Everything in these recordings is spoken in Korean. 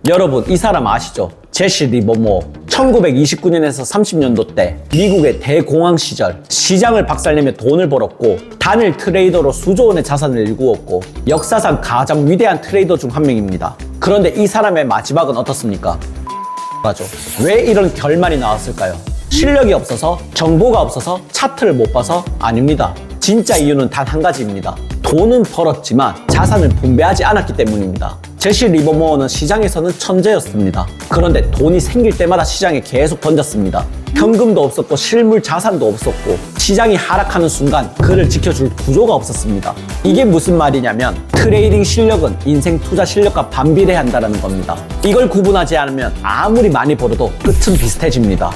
여러분 이 사람 아시죠? 제시 리버모어. 1929년에서 30년도 때 미국의 대공황 시절 시장을 박살내며 돈을 벌었고 단일 트레이더로 수조 원의 자산을 일구었고 역사상 가장 위대한 트레이더 중 한 명입니다. 그런데 이 사람의 마지막은 어떻습니까? 맞아. 왜 이런 결말이 나왔을까요? 실력이 없어서? 정보가 없어서? 차트를 못 봐서? 아닙니다. 진짜 이유는 단 한 가지입니다. 돈은 벌었지만 자산을 분배하지 않았기 때문입니다. 제시 리버모어는 시장에서는 천재였습니다. 그런데 돈이 생길 때마다 시장에 계속 던졌습니다. 현금도 없었고 실물 자산도 없었고 시장이 하락하는 순간 그를 지켜줄 구조가 없었습니다. 이게 무슨 말이냐면 트레이딩 실력은 인생 투자 실력과 반비례 한다는 겁니다. 이걸 구분하지 않으면 아무리 많이 벌어도 끝은 비슷해집니다.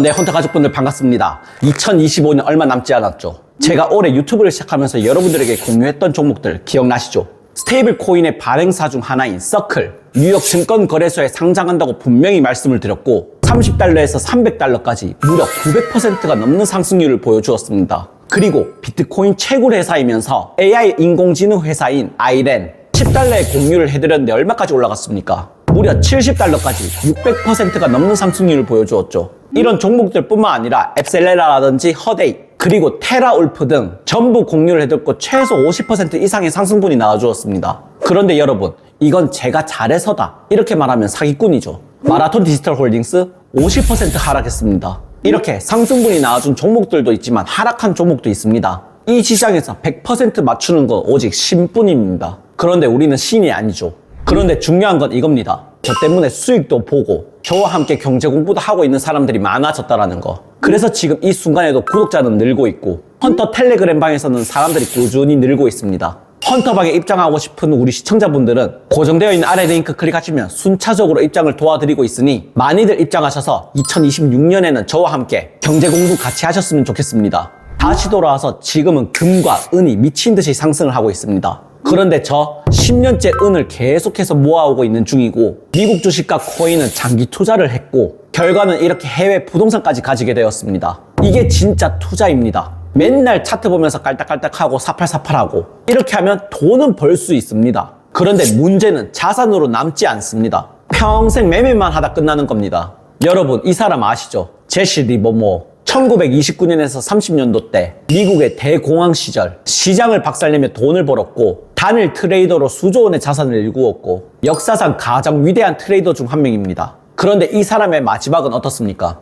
네, 헌터 가족분들 반갑습니다. 2025년 얼마 남지 않았죠. 제가 올해 유튜브를 시작하면서 여러분들에게 공유했던 종목들 기억나시죠? 스테이블 코인의 발행사 중 하나인 서클, 뉴욕 증권거래소에 상장한다고 분명히 말씀을 드렸고 30달러에서 300달러까지 무려 900%가 넘는 상승률을 보여주었습니다. 그리고 비트코인 채굴 회사이면서 AI 인공지능 회사인 아이렌 10달러에 공유를 해드렸는데 얼마까지 올라갔습니까? 무려 70달러까지 600%가 넘는 상승률을 보여주었죠. 이런 종목들뿐만 아니라 앱셀레라라든지 허데이 그리고 테라울프 등 전부 공유를 해뒀고 최소 50% 이상의 상승분이 나와주었습니다. 그런데 여러분, 이건 제가 잘해서다 이렇게 말하면 사기꾼이죠. 마라톤 디지털 홀딩스 50% 하락했습니다. 이렇게 상승분이 나와준 종목들도 있지만 하락한 종목도 있습니다. 이 시장에서 100% 맞추는 건 오직 신뿐입니다. 그런데 우리는 신이 아니죠. 그런데 중요한 건 이겁니다. 저 때문에 수익도 보고 저와 함께 경제 공부도 하고 있는 사람들이 많아졌다라는 거. 그래서 지금 이 순간에도 구독자는 늘고 있고 헌터 텔레그램 방에서는 사람들이 꾸준히 늘고 있습니다. 헌터방에 입장하고 싶은 우리 시청자분들은 고정되어 있는 아래 링크 클릭하시면 순차적으로 입장을 도와드리고 있으니 많이들 입장하셔서 2026년에는 저와 함께 경제 공부 같이 하셨으면 좋겠습니다. 다시 돌아와서 지금은 금과 은이 미친 듯이 상승을 하고 있습니다. 그런데 저 10년째 은을 계속해서 모아오고 있는 중이고 미국 주식과 코인은 장기 투자를 했고 결과는 이렇게 해외 부동산까지 가지게 되었습니다. 이게 진짜 투자입니다. 맨날 차트 보면서 깔딱깔딱하고 사팔사팔하고 이렇게 하면 돈은 벌 수 있습니다. 그런데 문제는 자산으로 남지 않습니다. 평생 매매만 하다 끝나는 겁니다. 여러분 이 사람 아시죠? 제시 리버모어. 1929년에서 30년도 때 미국의 대공황 시절 시장을 박살내며 돈을 벌었고 단일 트레이더로 수조 원의 자산을 일구었고 역사상 가장 위대한 트레이더 중 한 명입니다. 그런데 이 사람의 마지막은 어떻습니까?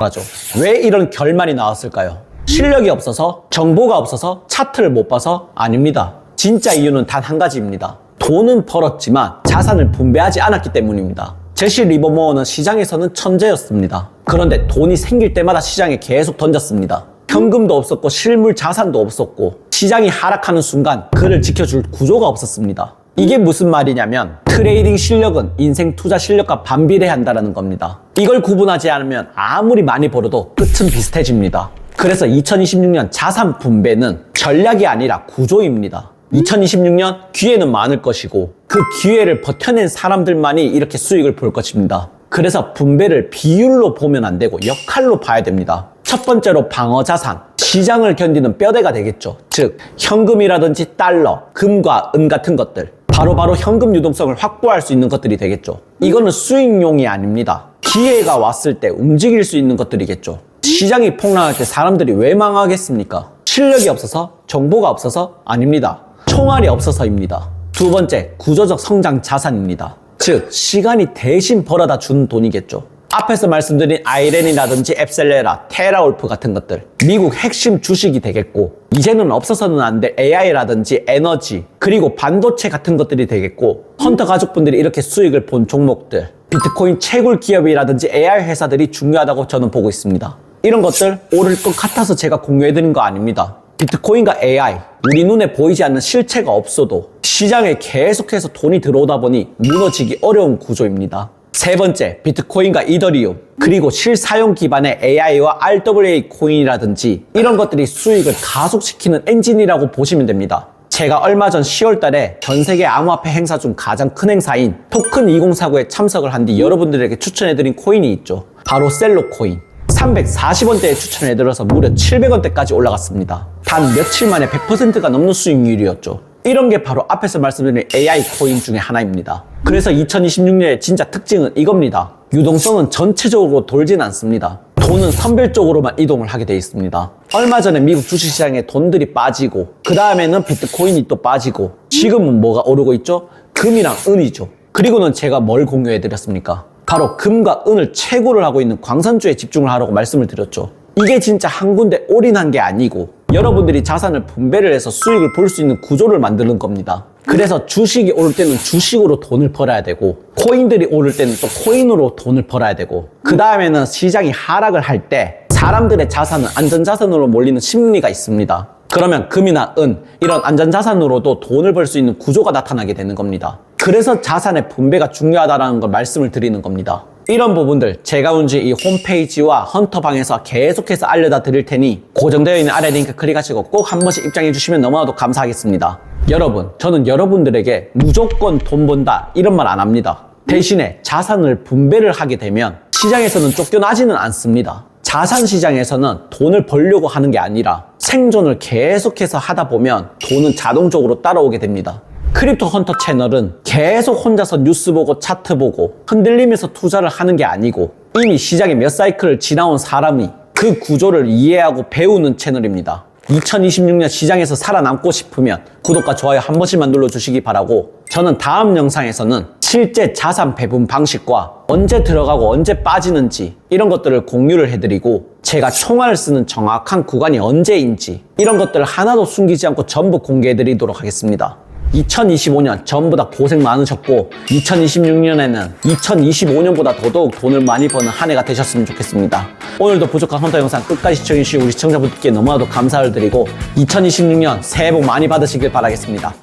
맞아. 왜 이런 결말이 나왔을까요? 실력이 없어서? 정보가 없어서? 차트를 못 봐서? 아닙니다. 진짜 이유는 단 한 가지입니다. 돈은 벌었지만 자산을 분배하지 않았기 때문입니다. 제시 리버모어는 시장에서는 천재였습니다. 그런데 돈이 생길 때마다 시장에 계속 던졌습니다. 현금도 없었고 실물 자산도 없었고 시장이 하락하는 순간 그를 지켜줄 구조가 없었습니다. 이게 무슨 말이냐면 트레이딩 실력은 인생 투자 실력과 반비례 한다는 겁니다. 이걸 구분하지 않으면 아무리 많이 벌어도 끝은 비슷해집니다. 그래서 2026년 자산 분배는 전략이 아니라 구조입니다. 2026년 기회는 많을 것이고 그 기회를 버텨낸 사람들만이 이렇게 수익을 볼 것입니다. 그래서 분배를 비율로 보면 안 되고 역할로 봐야 됩니다. 첫 번째로 방어 자산, 시장을 견디는 뼈대가 되겠죠. 즉 현금이라든지 달러, 금과 은 같은 것들, 바로바로 현금 유동성을 확보할 수 있는 것들이 되겠죠. 이거는 수익용이 아닙니다. 기회가 왔을 때 움직일 수 있는 것들이겠죠. 시장이 폭락할 때 사람들이 왜 망하겠습니까? 실력이 없어서? 정보가 없어서? 아닙니다. 총알이 없어서입니다. 두 번째, 구조적 성장 자산입니다. 즉, 시간이 대신 벌어다 주는 돈이겠죠. 앞에서 말씀드린 아이렌이라든지 앱셀레라, 테라울프 같은 것들, 미국 핵심 주식이 되겠고 이제는 없어서는 안 될 AI라든지 에너지, 그리고 반도체 같은 것들이 되겠고 헌터 가족분들이 이렇게 수익을 본 종목들, 비트코인 채굴 기업이라든지 AI 회사들이 중요하다고 저는 보고 있습니다. 이런 것들 오를 것 같아서 제가 공유해드린 거 아닙니다. 비트코인과 AI, 우리 눈에 보이지 않는 실체가 없어도 시장에 계속해서 돈이 들어오다 보니 무너지기 어려운 구조입니다. 세 번째, 비트코인과 이더리움, 그리고 실사용 기반의 AI와 RWA 코인이라든지 이런 것들이 수익을 가속시키는 엔진이라고 보시면 됩니다. 제가 얼마 전 10월 달에 전 세계 암호화폐 행사 중 가장 큰 행사인 토큰 2049에 참석을 한 뒤 여러분들에게 추천해드린 코인이 있죠. 바로 셀로 코인. 340원대에 추천해드려서 무려 700원대까지 올라갔습니다. 단 며칠 만에 100%가 넘는 수익률이었죠. 이런 게 바로 앞에서 말씀드린 AI 코인 중에 하나입니다. 그래서 2026년의 진짜 특징은 이겁니다. 유동성은 전체적으로 돌진 않습니다. 돈은 선별적으로만 이동을 하게 되어 있습니다. 얼마 전에 미국 주식시장에 돈들이 빠지고 그 다음에는 비트코인이 또 빠지고 지금은 뭐가 오르고 있죠? 금이랑 은이죠. 그리고는 제가 뭘 공유해드렸습니까? 바로 금과 은을 채굴을 하고 있는 광산주에 집중을 하라고 말씀을 드렸죠. 이게 진짜 한 군데 올인한 게 아니고 여러분들이 자산을 분배를 해서 수익을 볼 수 있는 구조를 만드는 겁니다. 그래서 주식이 오를 때는 주식으로 돈을 벌어야 되고 코인들이 오를 때는 또 코인으로 돈을 벌어야 되고 그 다음에는 시장이 하락을 할 때 사람들의 자산은 안전자산으로 몰리는 심리가 있습니다. 그러면 금이나 은 이런 안전자산으로도 돈을 벌 수 있는 구조가 나타나게 되는 겁니다. 그래서 자산의 분배가 중요하다는 걸 말씀을 드리는 겁니다. 이런 부분들 제가 운지 이 홈페이지와 헌터방에서 계속해서 알려다 드릴 테니 고정되어 있는 아래 링크 클릭하시고 꼭 한 번씩 입장해 주시면 너무나도 감사하겠습니다. 여러분, 저는 여러분들에게 무조건 돈 번다 이런 말 안 합니다. 대신에 자산을 분배를 하게 되면 시장에서는 쫓겨나지는 않습니다. 자산 시장에서는 돈을 벌려고 하는 게 아니라 생존을 계속해서 하다 보면 돈은 자동적으로 따라오게 됩니다. 크립토 헌터 채널은 계속 혼자서 뉴스 보고 차트 보고 흔들리면서 투자를 하는 게 아니고 이미 시장에 몇 사이클을 지나온 사람이 그 구조를 이해하고 배우는 채널입니다. 2026년 시장에서 살아남고 싶으면 구독과 좋아요 한 번씩만 눌러주시기 바라고 저는 다음 영상에서는 실제 자산 배분 방식과 언제 들어가고 언제 빠지는지 이런 것들을 공유를 해드리고 제가 총알을 쓰는 정확한 구간이 언제인지 이런 것들을 하나도 숨기지 않고 전부 공개해드리도록 하겠습니다. 2025년 전부 다 고생 많으셨고 2026년에는 2025년보다 더더욱 돈을 많이 버는 한 해가 되셨으면 좋겠습니다. 오늘도 부족한 헌터 영상 끝까지 시청해주신 우리 시청자분들께 너무나도 감사를 드리고 2026년 새해 복 많이 받으시길 바라겠습니다.